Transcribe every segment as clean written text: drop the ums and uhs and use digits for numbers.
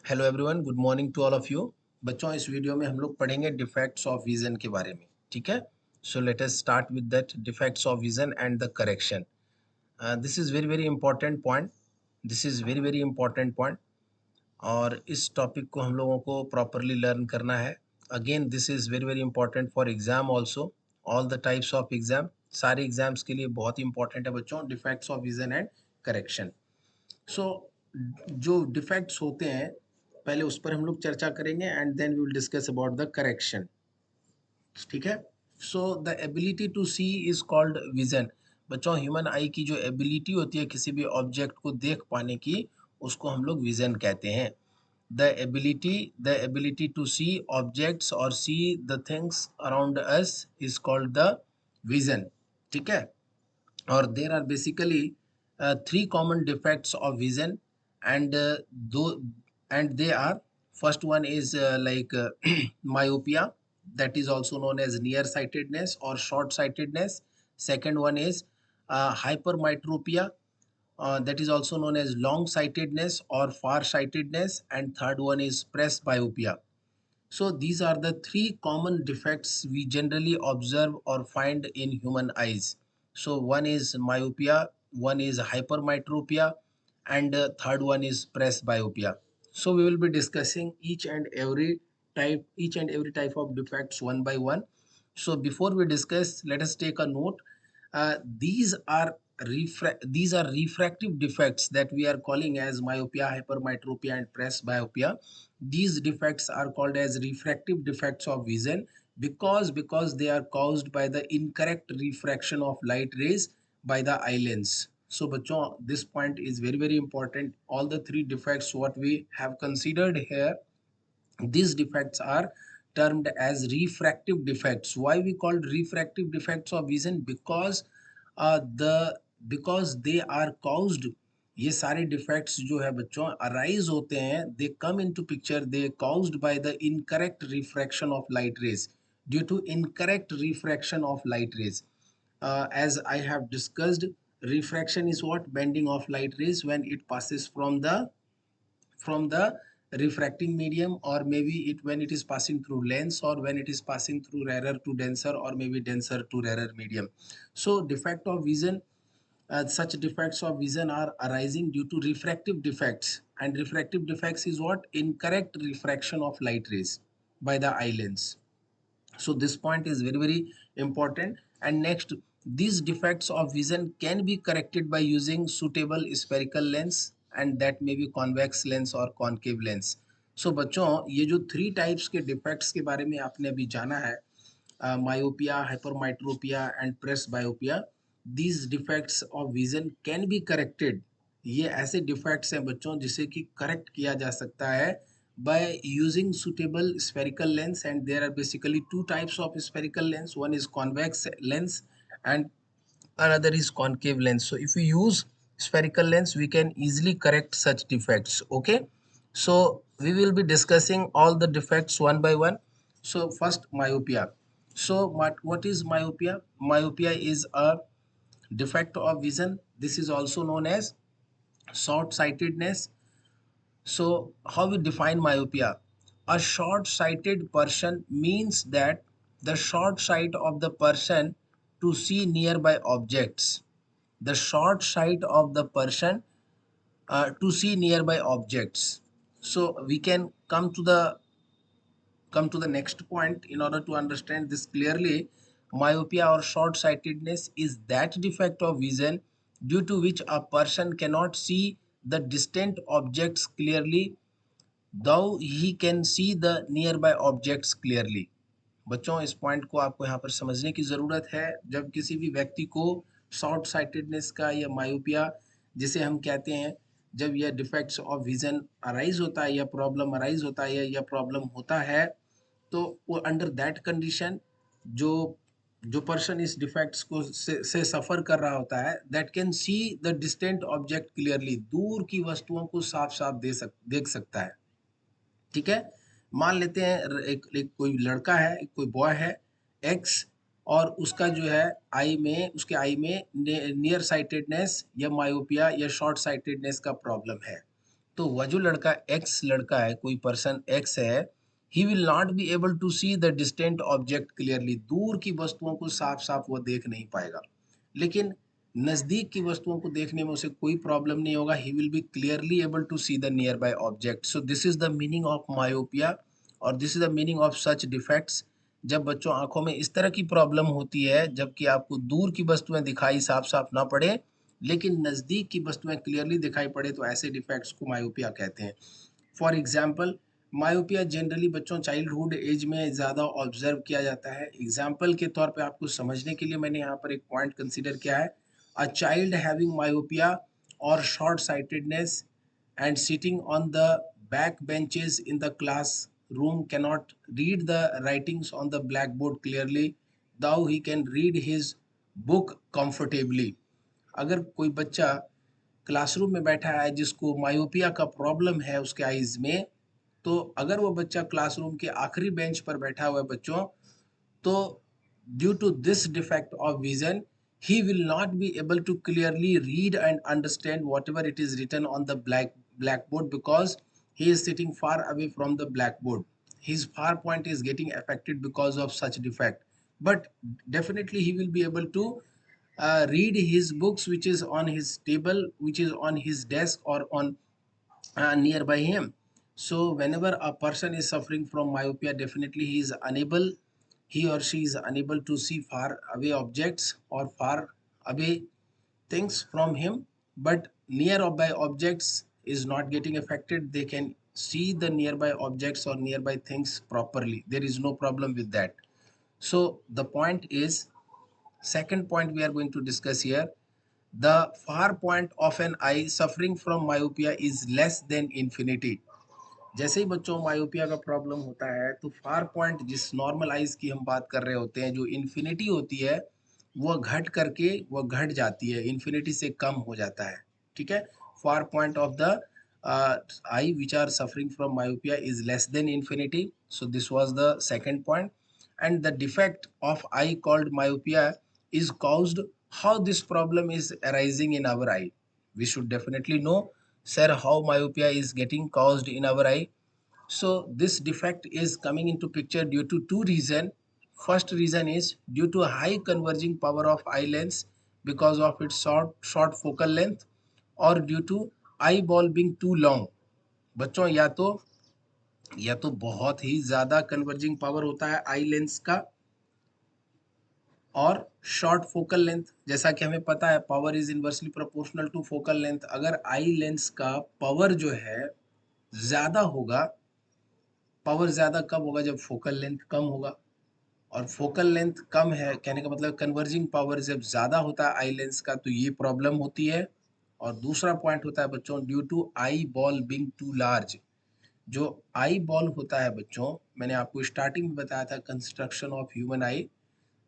Hello everyone, good morning to all of you. बच्चों, इस video में हम लोग पढ़ेंगे डिफेक्ट्स ऑफ विजन के बारे में। ठीक है, so let us start with that defects of vision and the correction. This is very very important point. This is very very important point और इस टॉपिक को हम लोगों को प्रॉपरली लर्न करना है। Again this is very very important for exam also, all the types of exam. सारे exams के लिए बहुत ही इंपॉर्टेंट है बच्चों, defects of vision and correction. So जो डिफेक्ट्स होते हैं पहले उस पर हम लोग चर्चा करेंगे and then we will discuss about the correction. ठीक है, so the ability to see is called vision. बच्चों, ह्यूमन आई की जो एबिलिटी होती है किसी भी ऑब्जेक्ट को देख पाने की, उसको हम लोग विजन कहते हैं। The ability to see objects और see the things around us is called the vision. ठीक है, or there are basically three common defects of vision, and though and they are, first one is myopia, that is also known as nearsightedness or short sightedness. Second one is hypermetropia, that is also known as long sightedness or far sightedness, and third one is presbyopia. So these are the three common defects we generally observe or find in human eyes. So one is myopia, one is hypermetropia, and third one is presbyopia. So we will be discussing each and every type of defects one by one. So before we discuss, let us take a note. These are refractive defects that we are calling as myopia, hypermetropia, and presbyopia. These defects are called as refractive defects of vision because they are caused by the incorrect refraction of light rays by the eye lens. So bachon, this point is very very important. All the three defects what we have considered here, these defects are termed as refractive defects. Why we called refractive defects of vision? Because they are caused, ये सारे defects जो है बच्चों arise होते हैं, they come into picture, they caused by the incorrect refraction of light rays, due to incorrect refraction of light rays. As I have discussed, refraction is what? Bending of light rays when it passes from the refracting medium, or maybe it when it is passing through lens, or when it is passing through rarer to denser, or maybe denser to rarer medium. So defect of vision, such defects of vision are arising due to refractive defects, and refractive defects is what? Incorrect refraction of light rays by the eye lens. So this point is very very important. And next, these defects of vision can be corrected by using suitable spherical lens, and that may be convex lens or concave lens. So बच्चों, ये जो three types के defects के बारे में आपने अभी जाना है, myopia, hypermetropia and presbyopia, these defects of vision can be corrected. ये ऐसे डिफेक्ट्स हैं बच्चों जिसे कि करेक्ट किया जा सकता है by using suitable spherical lens, and there are basically two types of spherical lens. One is convex lens and another is concave lens. So if we use spherical lens, we can easily correct such defects. Okay, so we will be discussing all the defects one by one. So first, myopia. So what is myopia? Myopia is a defect of vision. This is also known as short sightedness. So how we define myopia? A short sighted person means that the short sight of the person to see nearby objects. The short sight of the person to see nearby objects. So we can come to the next point in order to understand this clearly. Myopia or short sightedness is that defect of vision due to which a person cannot see the distant objects clearly, though he can see the nearby objects clearly. बच्चों, इस point को आपको यहाँ पर समझने की ज़रूरत है। जब किसी भी व्यक्ति को शॉर्ट साइटेडनेस का या मायोपिया जिसे हम कहते हैं, जब यह डिफेक्ट्स ऑफ विजन अराइज होता है या प्रॉब्लम अराइज होता है या प्रॉब्लम होता है, तो वो अंडर दैट कंडीशन जो जो पर्सन इस डिफेक्ट्स को से सफ़र कर रहा होता है, that can see the distant object clearly, दूर की वस्तुओं को साफ साफ देख सकता है। ठीक है, मान लेते हैं एक कोई लड़का है, एक कोई बॉय है एक्स, और उसका जो है उसके आई में नियर साइटेडनेस या मायोपिया या शॉर्ट साइटेडनेस का प्रॉब्लम है। तो वह जो लड़का एक्स लड़का है, कोई पर्सन एक्स है, he will not be able to see the distant object clearly, दूर की वस्तुओं को साफ साफ वो देख नहीं पाएगा। लेकिन नजदीक की वस्तुओं को देखने में उसे कोई प्रॉब्लम नहीं होगा, he will be clearly able to see the nearby object. So this is the meaning of myopia और this is the meaning of such defects. जब बच्चों आंखों में इस तरह की प्रॉब्लम होती है, जबकि आपको दूर की वस्तुएं दिखाई साफ साफ ना पड़े लेकिन नज़दीक की वस्तुएं क्लियरली दिखाई पड़े, तो ऐसे डिफेक्ट्स को मायोपिया कहते हैं। फॉर एग्जाम्पल, मायोपिया जनरली बच्चों चाइल्डहुड एज में ज़्यादा ऑब्जर्व किया जाता है। एग्जाम्पल के तौर पे आपको समझने के लिए मैंने यहाँ पर एक पॉइंट कंसीडर किया है। अ चाइल्ड हैविंग मायोपिया और short sightedness and sitting on the back benches in the classroom cannot read the writings on the blackboard clearly, though he can read his book comfortably। अगर कोई बच्चा classroom में बैठा है जिसको myopia का problem है उसके आईज में, तो अगर वो बच्चा क्लासरूम के आखिरी बेंच पर बैठा हुआ है बच्चों, तो due to this defect of vision he will not be able to clearly read and understand whatever it is written on the blackboard because he is sitting far away from the blackboard. His far point is getting affected because of such defect, but definitely he will be able to read his books which is on his table, which is on his desk or on nearby him. So whenever a person is suffering from myopia, definitely he or she is unable to see far away objects or far away things from him, but nearby objects is not getting affected. They can see the nearby objects or nearby things properly. There is no problem with that. So the point is, second point we are going to discuss here, the far point of an eye suffering from myopia is less than infinity। जैसे ही बच्चों myopia का problem होता है तो far point, जिस normal eyes की हम बात कर रहे होते हैं, जो इन्फिनिटी होती है वो घट करके वो घट जाती है, इन्फिनिटी से कम हो जाता है। ठीक है, far point of the eye which are suffering from myopia is less than infinity. So this was the second point. and the defect of eye called myopia is caused, how this problem is arising in our eye. We should definitely know, sir, how myopia is getting caused in our eye. So this defect is coming into picture due to two reasons. First reason is due to high converging power of eye lens because of its short focal length, or due to eyeball being too long। बच्चों या तो बहुत ही ज्यादा converging power होता है eye lens का, और short focal length. जैसा कि हमें पता है power is inversely proportional to focal length. अगर आई लेंस का पावर जो है ज्यादा होगा, पावर ज्यादा कब होगा, जब फोकल लेंथ कम होगा। और फोकल लेंथ कम है कहने का मतलब कन्वर्जिंग पावर जब ज्यादा होता है आई लेंस का, तो ये प्रॉब्लम होती है। और दूसरा पॉइंट होता है बच्चों, due to eyeball being too large. जो आई बॉल होता है बच्चों, मैंने आपको स्टार्टिंग में बताया था कंस्ट्रक्शन ऑफ ह्यूमन आई,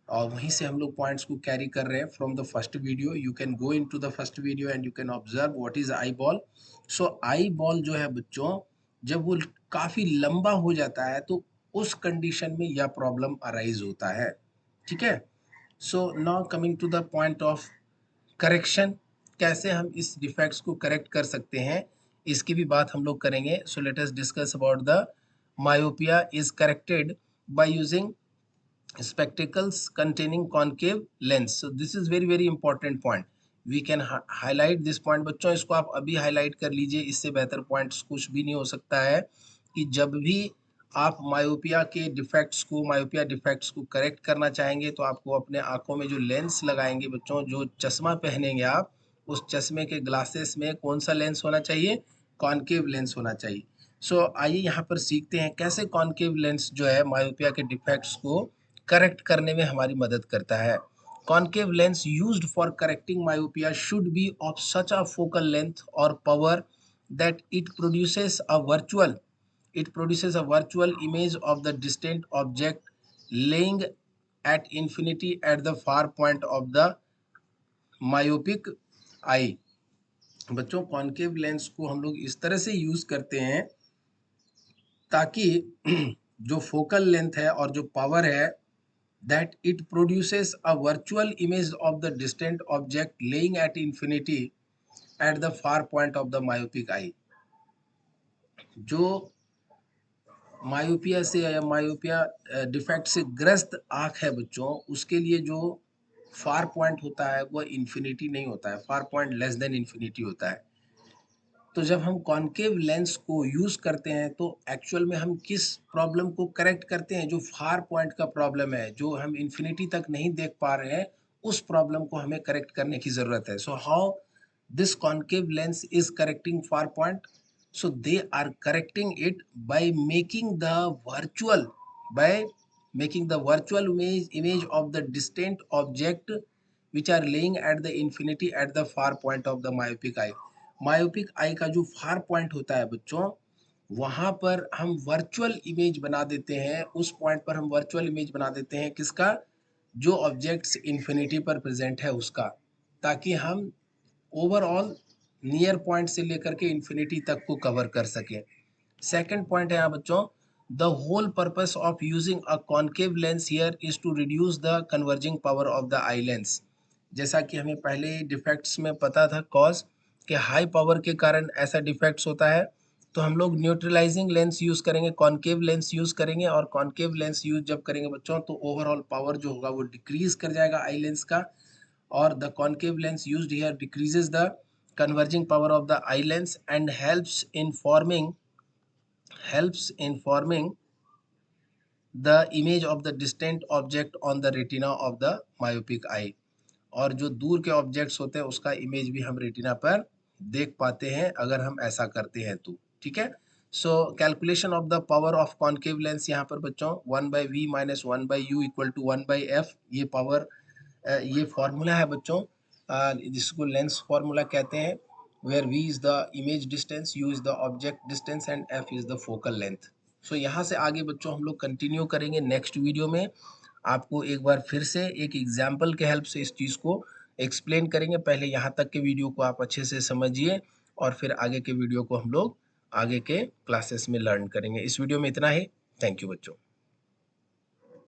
और वहीं से हम लोग पॉइंट्स को कैरी कर रहे हैं from the first video. You can go into the first video and you can observe what is eyeball. So eyeball जो है बच्चों, जब वो काफी लंबा हो जाता है तो उस कंडीशन में यह प्रॉब्लम अराइज होता है। ठीक है, so now coming to the point of correction, कैसे हम इस डिफेक्ट्स को करेक्ट कर सकते हैं, इसकी भी बात हम लोग करेंगे। So let us discuss about the myopia is corrected by using spectacles containing concave lens। So this is very important point। We can highlight this point। बच्चों इसको आप अभी हाईलाइट कर लीजिए, इससे बेहतर पॉइंट्स कुछ भी नहीं हो सकता है कि जब भी आप मायोपिया डिफेक्ट्स को करेक्ट करना चाहेंगे तो आपको अपने आंखों में जो लेंस लगाएंगे बच्चों, जो चश्मा पहनेंगे आप, उस चश्मे के ग्लासेस में कौन सा लेंस होना चाहिए, कॉनकेव लेंस होना चाहिए। सो आइए यहाँ पर सीखते हैं कैसे कॉनकेव लेंस जो है मायोपिया के डिफेक्ट्स को करेक्ट करने में हमारी मदद करता है। Concave lens used for correcting myopia should be of such a focal length और power that it produces a virtual image of the distant object laying at infinity at the far point of the myopic eye। बच्चों concave lens को हम लोग इस तरह से use करते हैं ताकि जो फोकल लेंथ है और जो पावर है, that it produces a virtual image of the distant object laying at infinity at the far point of the myopic eye। जो मायोपिया से या मायोपिया डिफेक्ट से ग्रस्त आँख है बच्चों, उसके लिए जो फार पॉइंट होता है वो इन्फिनिटी नहीं होता है, far point less than infinity होता है। तो जब हम कॉन्केव लेंस को यूज़ करते हैं तो एक्चुअल में हम किस प्रॉब्लम को करेक्ट करते हैं, जो फार पॉइंट का प्रॉब्लम है, जो हम इन्फिनिटी तक नहीं देख पा रहे हैं, उस प्रॉब्लम को हमें करेक्ट करने की ज़रूरत है। So how this concave lens is correcting far point? So they are correcting it by making the virtual by making the virtual image of the distant object which are laying at the infinity at the far point of the myopic eye. Myopic eye का जो far point होता है बच्चों, वहां पर हम virtual image बना देते हैं, उस पॉइंट पर हम वर्चुअल इमेज बना देते हैं किसका, जो ऑब्जेक्ट्स इन्फिनिटी पर प्रेजेंट है उसका, ताकि हम ओवरऑल नियर पॉइंट से लेकर के इन्फिनिटी तक को कवर कर सकें। सेकंड पॉइंट है यहाँ बच्चों, the whole purpose of using a concave lens here is to reduce the converging power of the eye lens. जैसा कि हमें पहले डिफेक्ट्स में पता था कॉज कि हाई पावर के कारण ऐसा डिफेक्ट्स होता है, तो हम लोग न्यूट्रलाइजिंग लेंस यूज़ करेंगे, कॉन्केव लेंस यूज़ करेंगे, और कॉन्केव लेंस यूज जब करेंगे बच्चों तो ओवरऑल पावर जो होगा वो डिक्रीज कर जाएगा आई लेंस का, or the concave lens used here decreases the converging power of the eye lens and helps in forming the image of the distant object on the retina of the myopic eye। और जो दूर के objects होते हैं उसका image भी हम retina पर देख पाते हैं अगर हम ऐसा करते हैं तो, ठीक है। So calculation of the power of concave lens यहाँ पर बच्चों 1/v minus 1/u equal to 1/f, ये पावर ये फॉर्मूला है बच्चों, जिसको लेंस फॉर्मूला कहते हैं, where v is the image distance, u is the object distance and f is the focal length. So यहाँ से आगे बच्चों हम लोग कंटिन्यू करेंगे नेक्स्ट वीडियो में। आपको एक बार फिर से एक एग्जाम्पल के हेल्प से इस चीज़ को एक्सप्लेन करेंगे। पहले यहाँ तक के वीडियो को आप अच्छे से समझिए और फिर आगे के वीडियो को हम लोग आगे के क्लासेस में लर्न करेंगे। इस वीडियो में इतना ही। थैंक यू बच्चों।